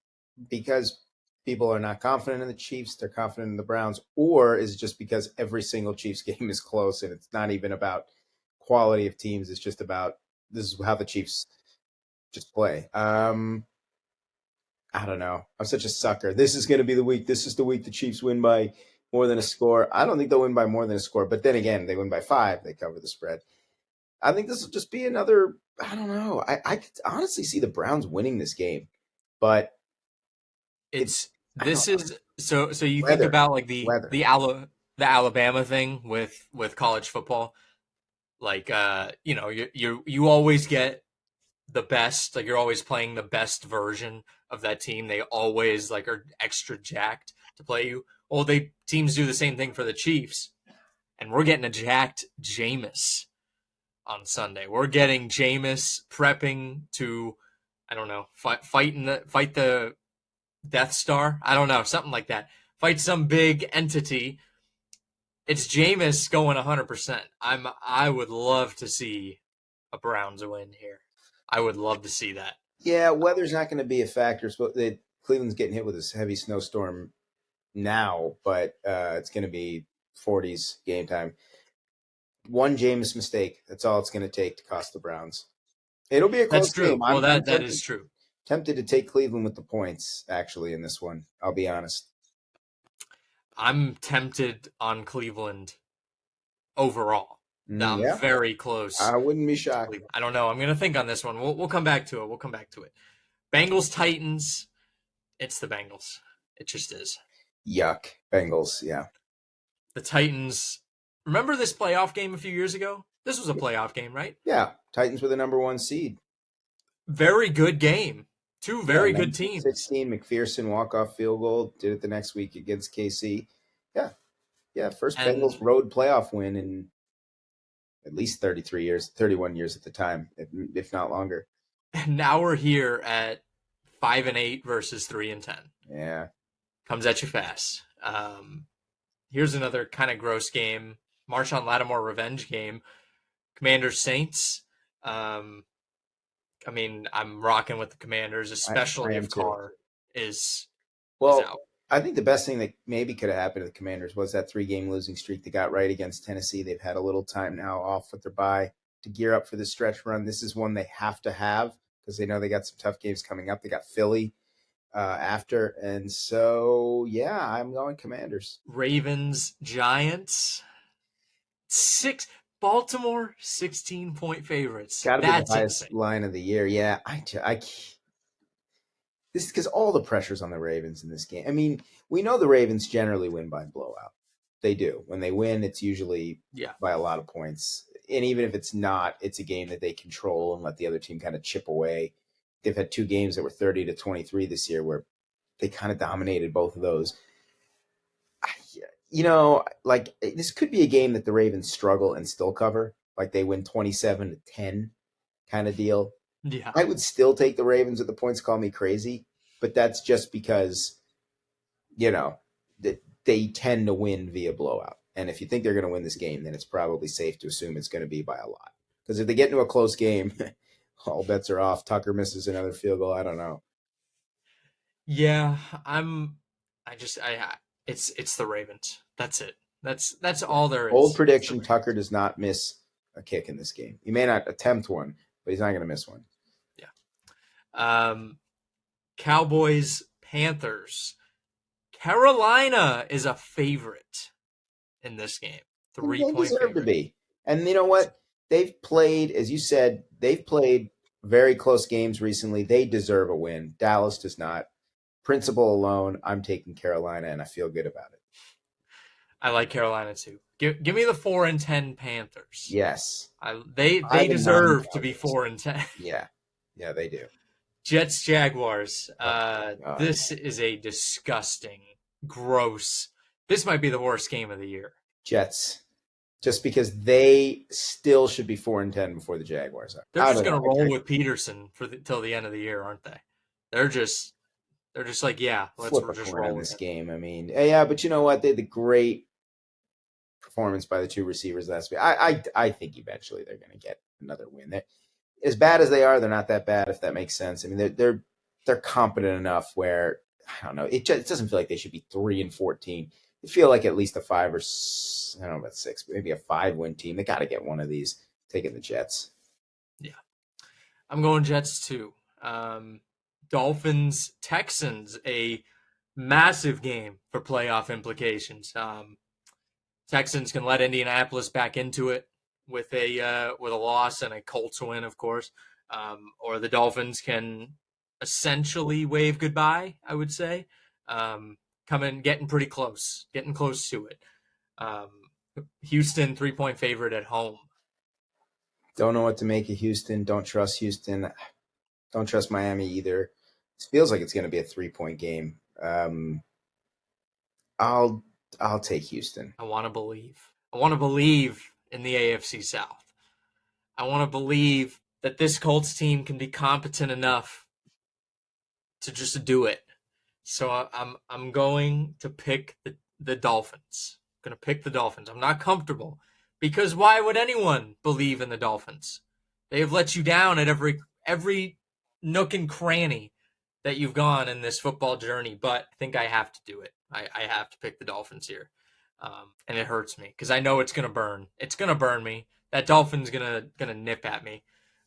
because people are not confident in the Chiefs, they're confident in the Browns, or is it just because every single Chiefs game is close and it's not even about quality of teams? It's just about this is how the Chiefs just play. I don't know. I'm such a sucker. This is going to be the week. This is the week the Chiefs win by more than a score. I don't think they'll win by more than a score, but then again, they win by 5. They cover the spread. I think this will just be another. I don't know. I could honestly see the Browns winning this game, but so you weather, think about like weather. the Alabama thing with college football, like you always get the best, like you're always playing the best version of that team. They always like are extra jacked to play you. Well, teams do the same thing for the Chiefs, and we're getting a jacked Jameis on Sunday. We're getting Jameis prepping to, I don't know, fight the Death Star. I don't know, something like that. Fight some big entity. it's Jameis going 100%. I would love to see a Browns win here. I would love to see that. Yeah, weather's not going to be a factor. Cleveland's getting hit with this heavy snowstorm now, but it's going to be 40s game time. One Jameis mistake. That's all it's going to take to cost the Browns. It'll be a That's close true. game. Well, I'm that is true. tempted to take Cleveland with the points, actually, in this one. I'll be honest. I'm tempted on Cleveland overall. I'm Yeah, very close. I wouldn't be shocked. I don't know. I'm going to think on this one. We'll come back to it. Bengals Titans. It's the Bengals. It just is. Yuck. Bengals, yeah. The Titans. Remember this playoff game a few years ago? This was a playoff game, right? Yeah, Titans were the number 1 seed. Very good game. Two very good teams. 16, McPherson walk-off field goal. Did it the next week against KC. Yeah. First Bengals road playoff win in at least 33 years, 31 years at the time, if not longer. And now we're here at 5-8 versus 3-10. Yeah. Comes at you fast. Here's another kind of gross game. Marshawn Lattimore revenge game. Commanders Saints. I'm rocking with the Commanders, especially if Carr is out. I think the best thing that maybe could have happened to the Commanders was that 3-game losing streak they got right against Tennessee. They've had a little time now off with their bye to gear up for the stretch run. This is one they have to have because they know they got some tough games coming up. They got Philly after. And so, yeah, I'm going Commanders. Ravens Giants. Baltimore 16-point favorites. Got to be the highest line of the year. Yeah, this is because all the pressure's on the Ravens in this game. I mean, we know the Ravens generally win by blowout. They do. When they win, it's usually by a lot of points. And even if it's not, it's a game that they control and let the other team kind of chip away. They've had 2 games that were 30-23 this year where they kind of dominated both of those. This could be a game that the Ravens struggle and still cover. Like they win 27-10 kind of deal. Yeah. I would still take the Ravens with the points. Call me crazy, but that's just because, they tend to win via blowout. And if you think they're going to win this game, then it's probably safe to assume it's going to be by a lot. Because if they get into a close game, all bets are off. Tucker misses another field goal. I don't know. Yeah, it's the Ravens. That's it. That's all there is. Bold prediction: Tucker does not miss a kick in this game. He may not attempt one, but he's not going to miss one. Yeah. Cowboys Panthers. Carolina is a favorite in this game. 3-point They deserve favorite. to be. And you know what? They've played, as you said, very close games recently. They deserve a win. Dallas does not. Principle alone, I'm taking Carolina, and I feel good about it. I like Carolina too. Give me the 4-10 Panthers. Yes. They deserve to be 4-10. Yeah, they do. Jets Jaguars. This is a disgusting, gross. This might be the worst game of the year. Jets, just because they still should be 4-10 before the Jaguars are. They're just going to roll with Peterson till the end of the year, aren't they? They're just like, yeah, let's just roll with this game. I mean, yeah, but you know what? They had the great performance by the 2 receivers last week. I think eventually they're going to get another win. As bad as they are, they're not that bad, if that makes sense. I mean, they're competent enough where, I don't know, it doesn't feel like they should be 3-14. They feel like at least a 5 or, I don't know about 6, but maybe a 5-win team. They got to get one of these. Taking the Jets. Yeah. I'm going Jets too. Dolphins Texans, a massive game for playoff implications. Texans can let Indianapolis back into it with a loss and a Colts win, of course, or the Dolphins can essentially wave goodbye, I would say. Getting close to it. Houston 3-point favorite at home. Don't know what to make of Houston. Don't trust Houston. Don't trust Miami either. It feels like it's going to be a 3-point game. I'll take Houston. I want to believe. I want to believe in the AFC South. I want to believe that this Colts team can be competent enough to just do it. So I'm going to pick the Dolphins. Gonna pick the Dolphins. I'm not comfortable because why would anyone believe in the Dolphins? They have let you down at every nook and cranny that you've gone in this football journey. But I think I have to do it. I have to pick the Dolphins here, and it hurts me because I know it's gonna burn. It's gonna burn me. That Dolphin's gonna nip at me,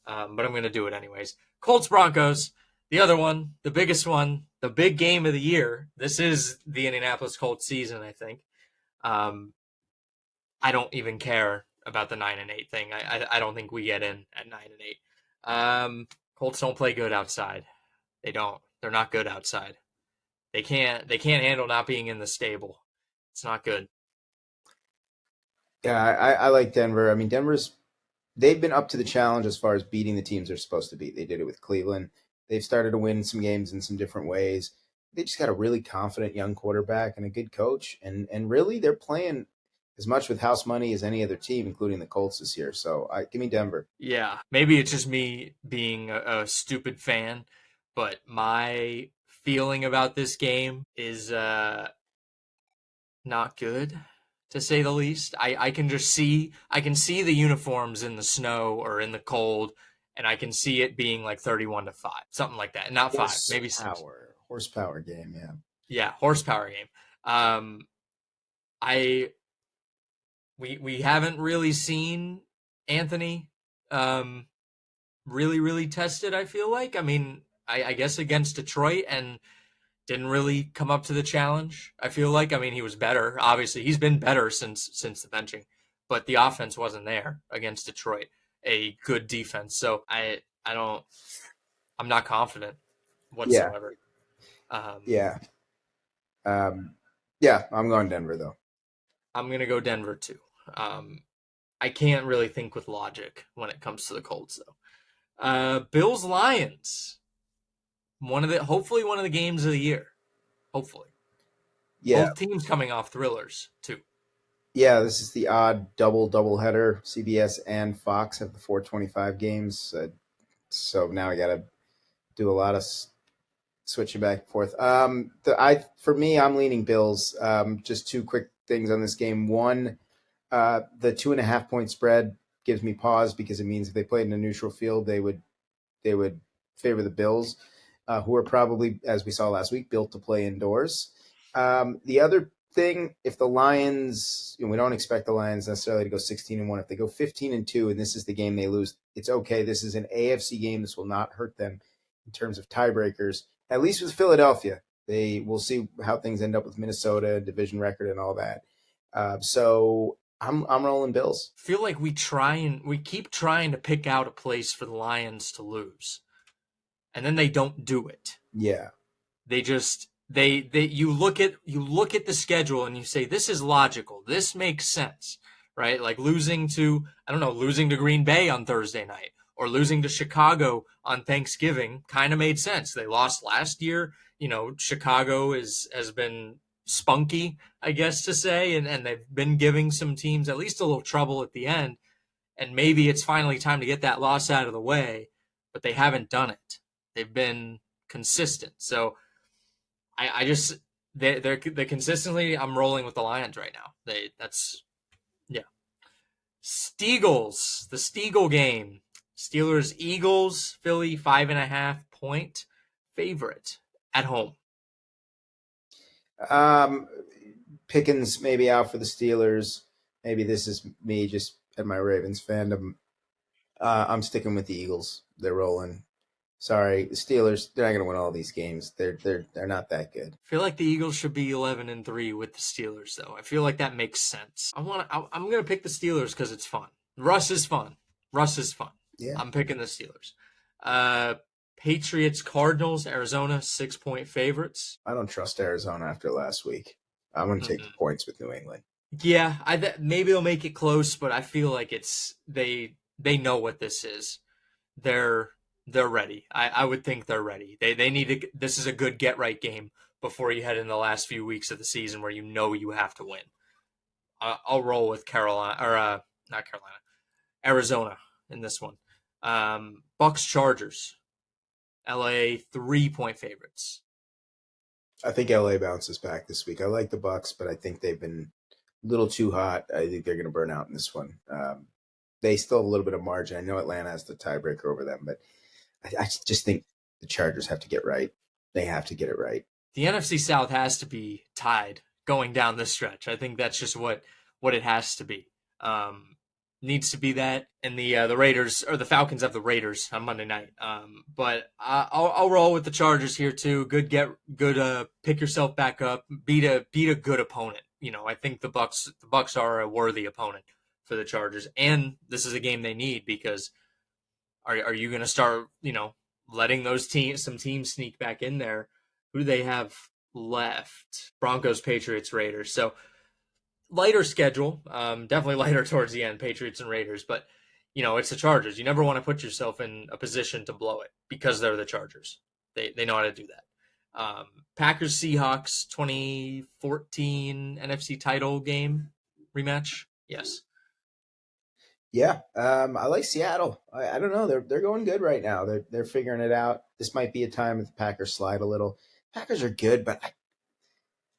but I'm gonna do it anyways. Colts Broncos. The other one, the biggest one, the big game of the year. This is the Indianapolis Colts season, I think. I don't even care about the 9-8 thing. I don't think we get in at 9-8. Colts don't play good outside. They don't. They're not good outside. They can't handle not being in the stable. It's not good. Yeah, I like Denver. I mean, they've been up to the challenge as far as beating the teams they're supposed to beat. They did it with Cleveland. They've started to win some games in some different ways. They just got a really confident young quarterback and a good coach. And really, they're playing as much with house money as any other team, including the Colts this year. So give me Denver. Yeah, maybe it's just me being a stupid fan, but my feeling about this game is not good, to say the least. I can see the uniforms in the snow or in the cold, and I can see it being like 31-5, something like that. Not 5, maybe 6. Horsepower game, yeah. Yeah, horsepower game. We haven't really seen Anthony really tested, I feel like. I mean, I guess against Detroit, and didn't really come up to the challenge, I feel like. I mean, he was better. Obviously, he's been better since the benching, but the offense wasn't there against Detroit, a good defense. So I'm not confident whatsoever. Yeah. Yeah, I'm going Denver, though. I'm going to go Denver, too. I can't really think with logic when it comes to the Colts, though. Bills-Lions. Hopefully one of the games of the year. Hopefully. Yeah. Both teams coming off thrillers, too. Yeah, this is the odd double header. CBS and Fox have the 4:25 games. So now I got to do a lot of switching back and forth. For me, I'm leaning Bills. Just two quick things on this game. One, the 2.5 point spread gives me pause because it means if they played in a neutral field, they would favor the Bills, who are probably, as we saw last week, built to play indoors. The other thing, if the Lions, we don't expect the Lions necessarily to go 16-1. If they go 15-2, and this is the game they lose, it's okay. This is an AFC game. This will not hurt them in terms of tiebreakers. At least with Philadelphia, we'll see how things end up with Minnesota, division record, and all that. So I'm rolling Bills. I feel like we keep trying to pick out a place for the Lions to lose, and then they don't do it. Yeah, they just you look at the schedule and you say this is logical, this makes sense, right? Like losing to Green Bay on Thursday night or losing to Chicago on Thanksgiving kind of made sense. They lost last year. Chicago has been spunky, I guess to say, and they've been giving some teams at least a little trouble at the end, and maybe it's finally time to get that loss out of the way, but they haven't done it. They've been consistent. So they're consistently, I'm rolling with the Lions right now. Steagles, the Steagle game. Steelers, Eagles, Philly 5.5 point favorite at home. Pickens maybe out for the Steelers. Maybe this is me just at my Ravens fandom. I'm sticking with the Eagles. They're rolling. Sorry, the Steelers, they're not going to win all these games. They're not that good. I feel like the Eagles should be 11-3 with the Steelers, though. I feel like that makes sense. I'm going to pick the Steelers because it's fun. Russ is fun. Yeah. I'm picking the Steelers. Patriots, Cardinals, Arizona, 6-point favorites. I don't trust Arizona after last week. I'm going to take the points with New England. Yeah, maybe they'll make it close, but I feel like they know what this is. They're ready. I would think they're ready. They need to. This is a good get right game before you head in the last few weeks of the season where you have to win. I'll roll with Arizona in this one. Bucks Chargers, LA 3-point favorites. I think LA bounces back this week. I like the Bucks, but I think they've been little too hot. I think they're going to burn out in this one. They still have a little bit of margin. I know Atlanta has the tiebreaker over them, but I just think the Chargers have to get right. They have to get it right. The NFC South has to be tied going down this stretch. I think that's just what it has to be. Needs to be that, and the Raiders or the Falcons have the Raiders on Monday night. But I'll roll with the Chargers here too. Good pick yourself back up, beat a good opponent. I think the Bucks are a worthy opponent for the Chargers, and this is a game they need because are you going to start letting some teams sneak back in there? Who do they have left? Broncos, Patriots, Raiders. So lighter schedule, definitely lighter towards the end, Patriots and Raiders, but it's the Chargers. You never want to put yourself in a position to blow it because they're the Chargers. They know how to do that. Packers Seahawks 2014 NFC title game rematch. Yes. Yeah, I like Seattle. I don't know. They're going good right now. They're figuring it out. This might be a time that the Packers slide a little. Packers are good, but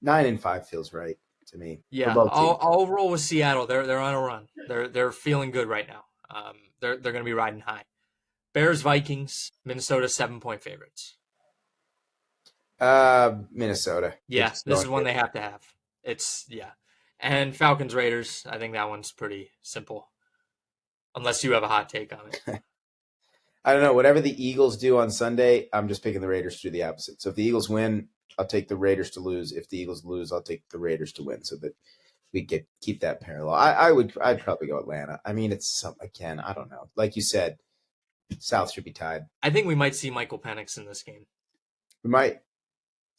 9-5 feels right to me. Yeah, I'll roll with Seattle. They're on a run. They're feeling good right now. They're going to be riding high. Bears Vikings, Minnesota 7-point favorites. Minnesota. Yeah, this is one they have to have. And Falcons Raiders. I think that one's pretty simple. Unless you have a hot take on it. I don't know. Whatever the Eagles do on Sunday, I'm just picking the Raiders to do the opposite. So if the Eagles win, I'll take the Raiders to lose. If the Eagles lose, I'll take the Raiders to win so that we keep that parallel. I'd probably go Atlanta. I mean, it's again, I don't know. Like you said, South should be tied. I think we might see Michael Penix in this game. We might.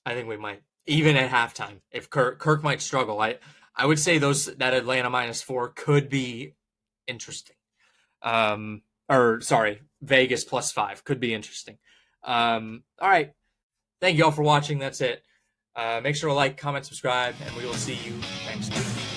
I think we might. Even at halftime. If Kirk might struggle. I would say that Atlanta -4 could be interesting. Vegas +5 could be interesting. All right. Thank you all for watching. That's it. Make sure to like, comment, subscribe, and we will see you next week.